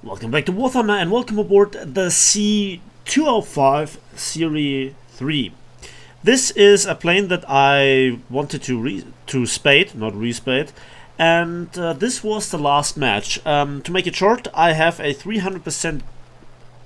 Welcome back to War Thunder and welcome aboard the C.205 Serie 3. This is a plane that I wanted to spade, not respade, and this was the last match. To make it short, I have a 300%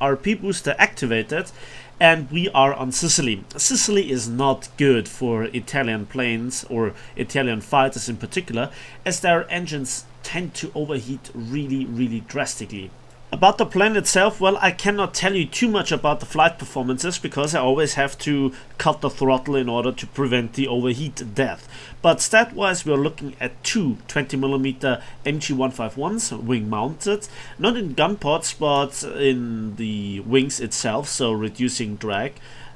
RP booster activated and we are on Sicily. Sicily is not good for Italian planes or Italian fighters in particular, as their engines tend to overheat really drastically. About the plane itself, well, I cannot tell you too much about the flight performances because I always have to cut the throttle in order to prevent the overheat death. But stat-wise, we are looking at two 20mm MG151s, wing-mounted, not in gun pods but in the wings itself, so reducing drag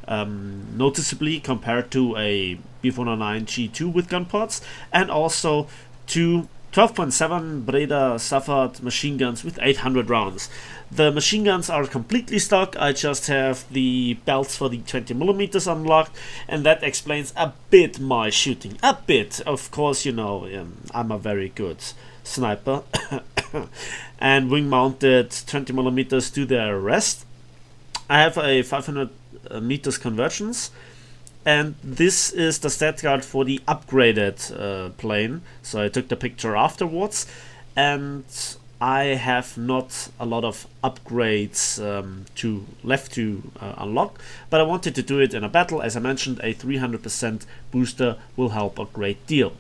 noticeably compared to a B409 G2 with gun pods, and also two 12.7 Breda Safard machine guns with 800 rounds. The machine guns are completely stock. I just have the belts for the 20mm unlocked, and that explains a bit my shooting. A bit, of course, you know, I'm a very good sniper. And wing mounted 20mm do their rest. I have a 500 meters convergence. And this is the stat card for the upgraded plane. So I took the picture afterwards, and I have not a lot of upgrades left to unlock, but I wanted to do it in a battle. As I mentioned, a 300% booster will help a great deal.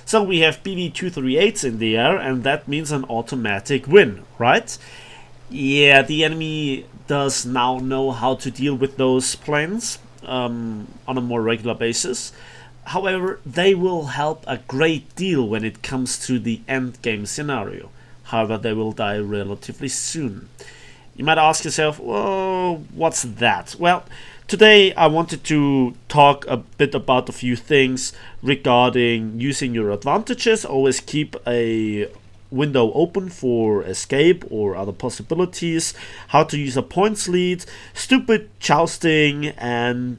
So we have BB238s in the air, and that means an automatic win, right? Yeah, the enemy does now know how to deal with those planes on a more regular basis. However, they will help a great deal when it comes to the end game scenario. However, they will die relatively soon. You might ask yourself, well, what's that? Well, today I wanted to talk a bit about a few things regarding using your advantages. Always keep a window open for escape or other possibilities, how to use a points lead, stupid jousting, and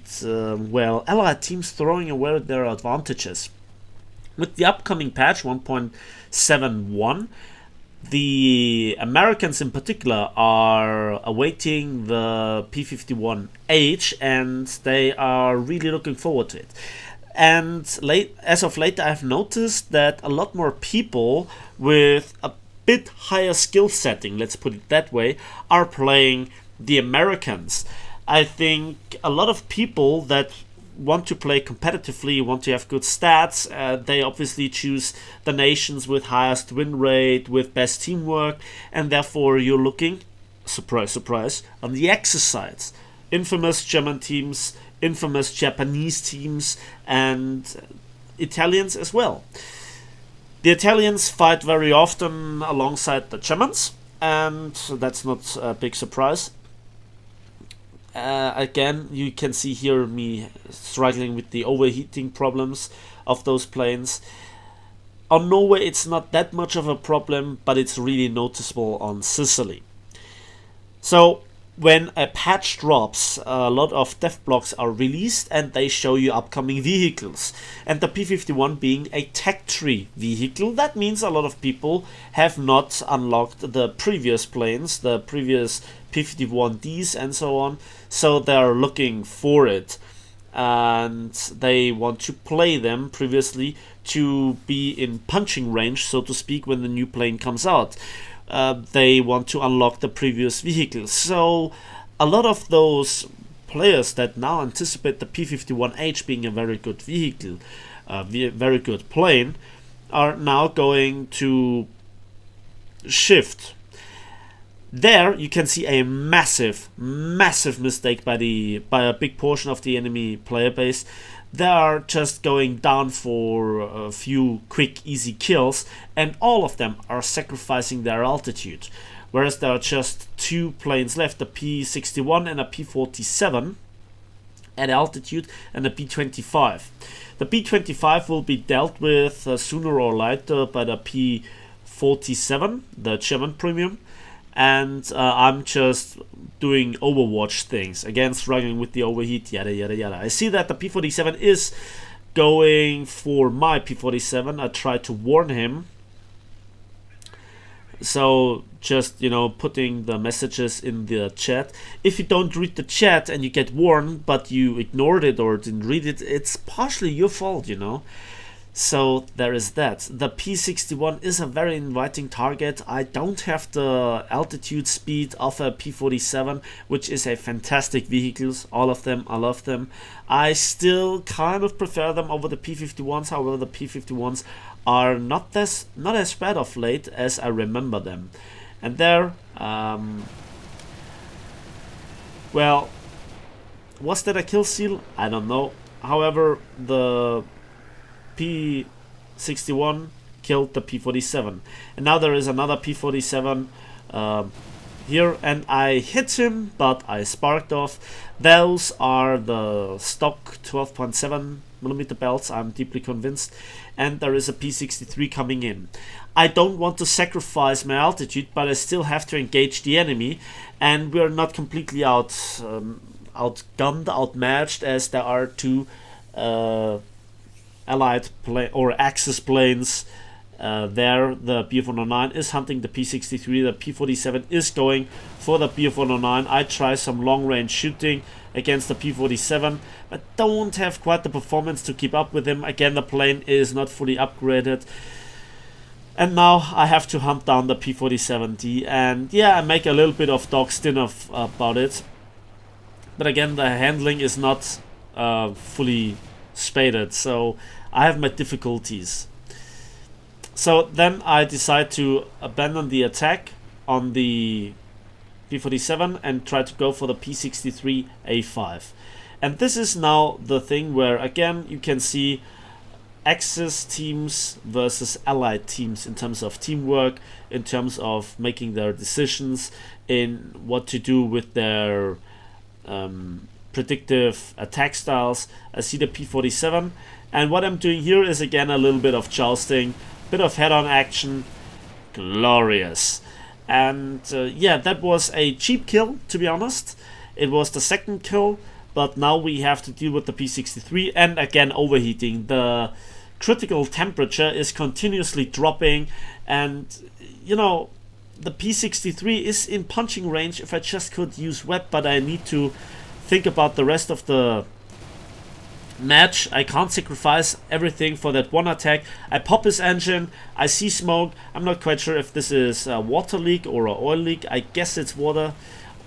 well, allied teams throwing away their advantages. With the upcoming patch 1.71, the Americans in particular are awaiting the P51H, and they are really looking forward to it. And as of late, I've noticed that a lot more people with a bit higher skill setting, let's put it that way, are playing the Americans. I think a lot of people that want to play competitively, want to have good stats, they obviously choose the nations with highest win rate, with best teamwork, and therefore you're looking, surprise, surprise, on the exercise. Infamous German teams, infamous Japanese teams, and Italians as well. The Italians fight very often alongside the Germans, and that's not a big surprise. Again, you can see here me struggling with the overheating problems of those planes. On Norway it's not that much of a problem, but it's really noticeable on Sicily. So when a patch drops, a lot of dev blocks are released and they show you upcoming vehicles. And the P51 being a tech tree vehicle, that means a lot of people have not unlocked the previous planes, the previous P51Ds and so on. So they're looking for it. And they want to play them previously to be in punching range, so to speak, when the new plane comes out. They want to unlock the previous vehicles. So a lot of those players that now anticipate the P51H being a very good vehicle, very good plane, are now going to shift. There you can see a massive mistake by a big portion of the enemy player base. They are just going down for a few quick easy kills, and all of them are sacrificing their altitude, whereas there are just two planes left, the P61 and a P47 at altitude, and a B25. The B25 will be dealt with sooner or later by the P47, the German premium, and I'm just doing Overwatch things, again struggling with the overheat, yada yada yada. I see that the P47 is going for my P47. I tried to warn him So just, you know, putting the messages in the chat. If you don't read the chat and you get warned, but you ignored it or didn't read it, it's partially your fault, you know. So there is that. The P61 is a very inviting target. I don't have the altitude speed of a P47, which is a fantastic vehicle. All of them, I love them. I still kind of prefer them over the P51s. However, the P51s are not as bad of late as I remember them. And there, well, was that a kill seal? I don't know. However, the P61 killed the P47, and now there is another P47 here, and I hit him, but I sparked off. Those are the stock 12.7mm belts, I'm deeply convinced, and there is a P63 coming in. I don't want to sacrifice my altitude, but I still have to engage the enemy, and we're not completely outgunned, outmatched, as there are two allied or Axis planes there. The Bf-109 is hunting the P63, the P47 is going for the Bf-109. I try some long range shooting against the P47, but don't have quite the performance to keep up with him. Again, the plane is not fully upgraded, and now I have to hunt down the P47D, and yeah, I make a little bit of dog stint about it, but again, the handling is not fully spaded, so I have my difficulties. So then I decide to abandon the attack on the P47 and try to go for the P63A5. And this is now the thing where, again, you can see Axis teams versus allied teams in terms of teamwork, in terms of making their decisions, in what to do with their predictive attack styles. I see the P47, and what I'm doing here is again a little bit of jousting, bit of head-on action, glorious. And yeah, that was a cheap kill, to be honest. It was the second kill, but now we have to deal with the P63 and again overheating. The critical temperature is continuously dropping, and you know, the P63 is in punching range if I just could use web, but I need to think about the rest of the match. I can't sacrifice everything for that one attack. I pop his engine, I see smoke. I'm not quite sure if this is a water leak or an oil leak. I guess it's water.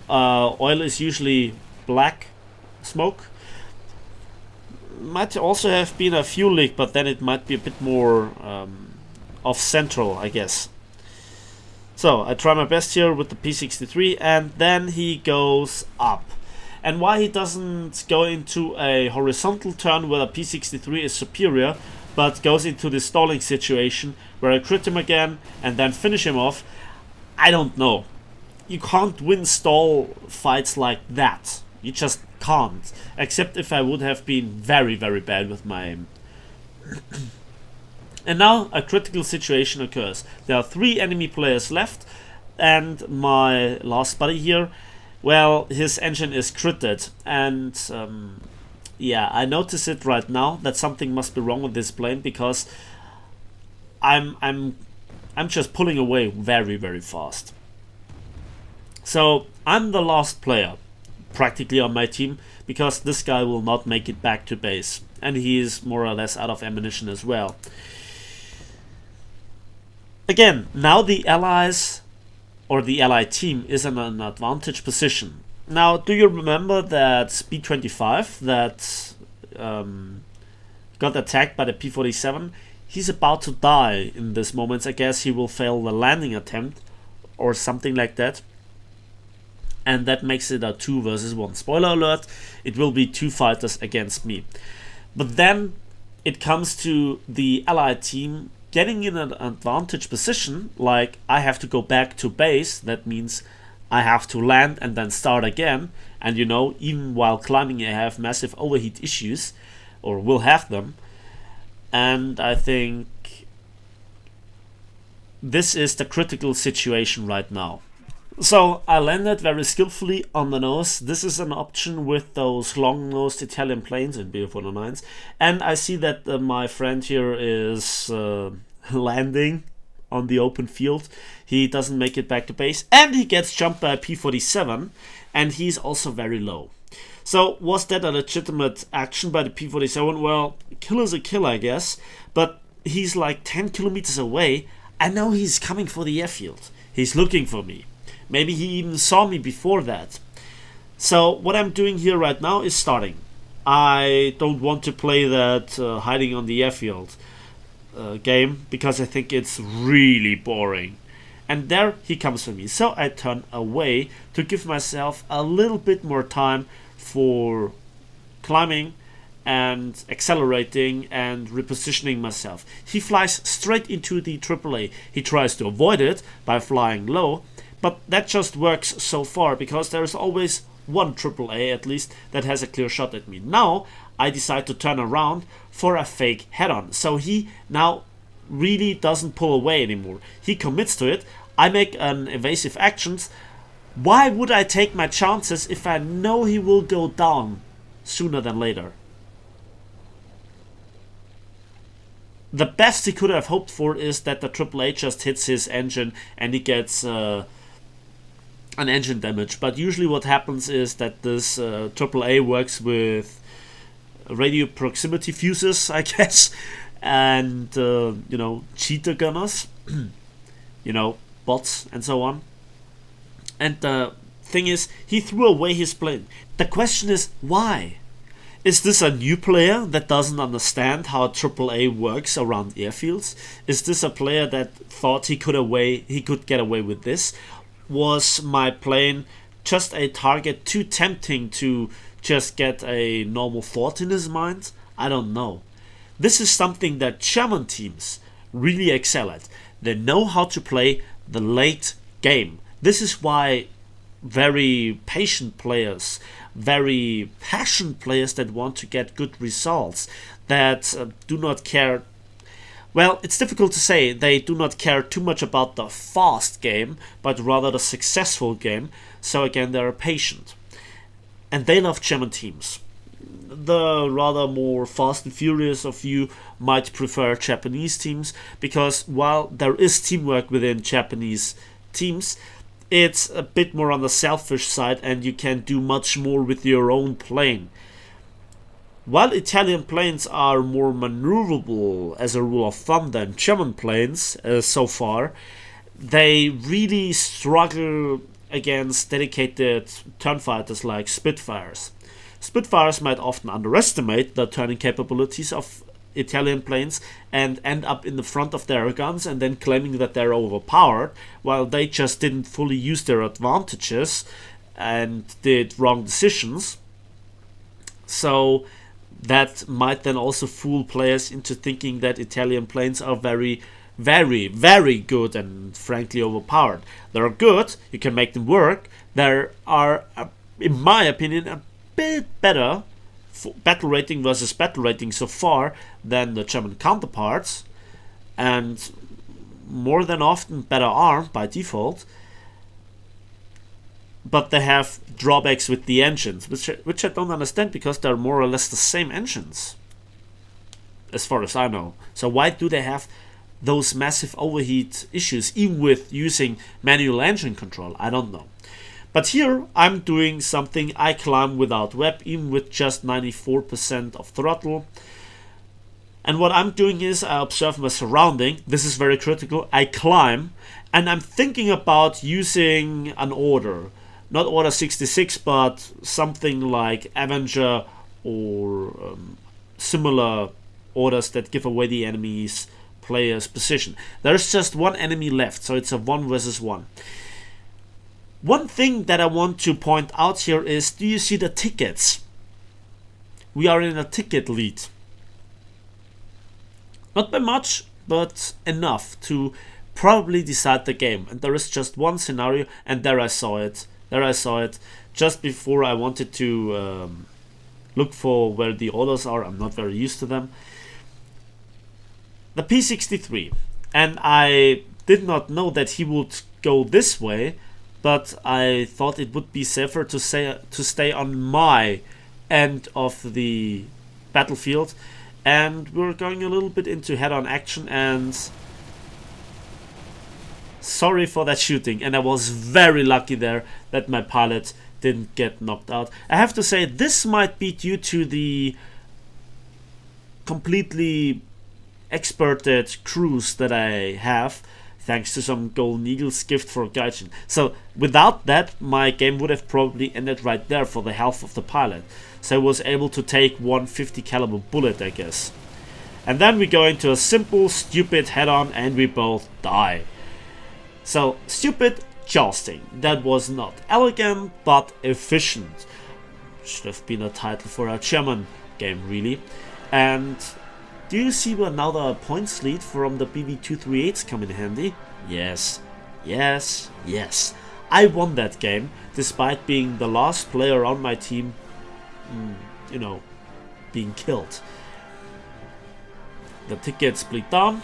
Oil is usually black smoke. Might also have been a fuel leak, but then it might be a bit more off central, I guess. So I try my best here with the P63, and then he goes up. And why he doesn't go into a horizontal turn where the P63 is superior, but goes into this stalling situation where I crit him again and then finish him off, I don't know. You can't win stall fights like that. You just can't. Except if I would have been very, very bad with my aim. And now a critical situation occurs. There are 3 enemy players left, and my last buddy here, well, his engine is critted, and yeah, I notice it right now that something must be wrong with this plane, because I'm just pulling away very, very fast. So I'm the last player practically on my team, because this guy will not make it back to base, and he is more or less out of ammunition as well. Again, now the allies or the allied team is in an advantage position. Now, do you remember that C.205 that got attacked by the P47? He's about to die in this moment. I guess he will fail the landing attempt or something like that. And that makes it a 2 versus 1. Spoiler alert, it will be 2 fighters against me. But then it comes to the allied team getting in an advantage position, like I have to go back to base. That means I have to land and then start again. And you know, even while climbing I have massive overheat issues, or will have them. And I think this is the critical situation right now. So I landed very skillfully on the nose. This is an option with those long-nosed Italian planes in Bf-109s. And I see that my friend here is landing on the open field. He doesn't make it back to base, and he gets jumped by a P-47, and he's also very low. So was that a legitimate action by the P-47? Well, kill is a kill, I guess, but he's like 10 kilometers away. I know he's coming for the airfield. He's looking for me. Maybe he even saw me before that. So what I'm doing here right now is starting. I don't want to play that hiding on the airfield game, because I think it's really boring. And there he comes for me. So I turn away to give myself a little bit more time for climbing and accelerating and repositioning myself. He flies straight into the AAA. He tries to avoid it by flying low, but that just works so far, because there is always one AAA at least that has a clear shot at me. Now I decide to turn around for a fake head-on. So he now really doesn't pull away anymore. He commits to it. I make an evasive actions. Why would I take my chances if I know he will go down sooner than later? The best he could have hoped for is that the AAA just hits his engine and he gets an engine damage, but usually what happens is that this AAA works with radio proximity fuses, I guess, and you know, cheater gunners, you know, bots and so on. And the thing is, he threw away his plane. The question is, why? Is this a new player that doesn't understand how AAA works around airfields? Is this a player that thought he could get away with this? Was my plane just a target too tempting to just get a normal thought in his mind? I don't know. This is something that German teams really excel at. They know how to play the late game. This is why very patient players, very passionate players that want to get good results, that do not care. Well, it's difficult to say. They do not care too much about the fast game, but rather the successful game. So again, they are patient. And they love German teams. The rather more fast and furious of you might prefer Japanese teams, because while there is teamwork within Japanese teams, it's a bit more on the selfish side, and you can do much more with your own plane. While Italian planes are more maneuverable as a rule of thumb than German planes so far, they really struggle against dedicated turn fighters like Spitfires. Spitfires might often underestimate the turning capabilities of Italian planes and end up in the front of their guns and then claiming that they're overpowered, while they just didn't fully use their advantages and did wrong decisions. So that might then also fool players into thinking that Italian planes are very, very, very good and frankly overpowered. They're good, you can make them work. They are, in my opinion, a bit better for battle rating versus battle rating so far than the German counterparts, and more than often better armed by default. But they have drawbacks with the engines, which I don't understand, because they're more or less the same engines, as far as I know. So why do they have those massive overheat issues, even with using manual engine control? I don't know. But here I'm doing something. I climb without web, even with just 94% of throttle. And what I'm doing is I observe my surrounding. This is very critical. I climb, and I'm thinking about using an order. Not Order 66, but something like Avenger or similar orders that give away the enemy's player's position. There's just one enemy left, so it's a 1 versus 1. One thing that I want to point out here is, do you see the tickets? We are in a ticket lead. Not by much, but enough to probably decide the game. And there is just one scenario, and there I saw it. There I saw it just before I wanted to look for where the orders are. I'm not very used to them. The P63, and I did not know that he would go this way, but I thought it would be safer to stay on my end of the battlefield, and we're going a little bit into head-on action, and Sorry for that shooting, and I was very lucky there that my pilot didn't get knocked out. I have to say, this might be due to the completely experted cruise that I have, thanks to some Golden Eagles gift for Gaijin. So without that, my game would have probably ended right there for the health of the pilot. So I was able to take one 50 caliber bullet, I guess. And then we go into a simple, stupid head-on and we both die. So, stupid jousting. That was not elegant, but efficient. Should have been a title for a German game, really. And do you see another points lead from the BB238s come in handy? Yes, yes, yes. I won that game, despite being the last player on my team, you know, being killed. The tickets bleed down.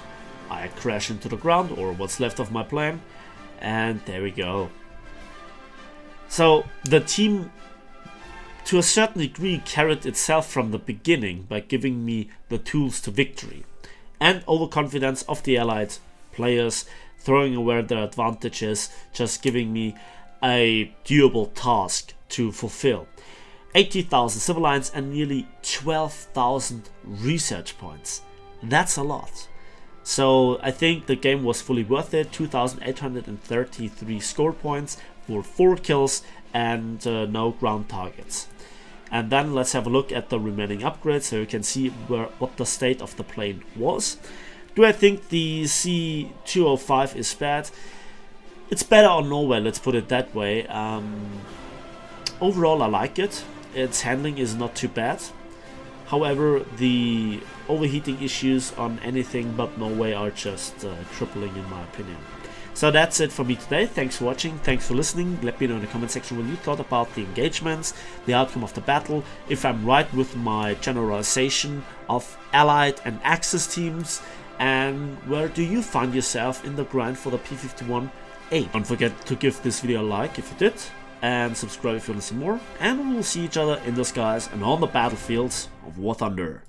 I crash into the ground, or what's left of my plane, and there we go. So the team, to a certain degree, carried itself from the beginning by giving me the tools to victory, and overconfidence of the allied players, throwing away their advantages, just giving me a doable task to fulfill. 80,000 civil lines and nearly 12,000 research points. That's a lot. So I think the game was fully worth it. 2,833 score points for 4 kills and no ground targets. And then let's have a look at the remaining upgrades so you can see what the state of the plane was. Do I think the C.205 is bad? It's better on Norway, let's put it that way. Overall I like it. Its handling is not too bad. However, the overheating issues on anything but Norway are just crippling in my opinion. So that's it for me today. Thanks for watching, thanks for listening. Let me know in the comment section what you thought about the engagements, the outcome of the battle, if I'm right with my generalization of Allied and Axis teams, and where do you find yourself in the grind for the P51A. Don't forget to give this video a like if you did, and subscribe if you want to see more, and we will see each other in the skies and on the battlefields of War Thunder.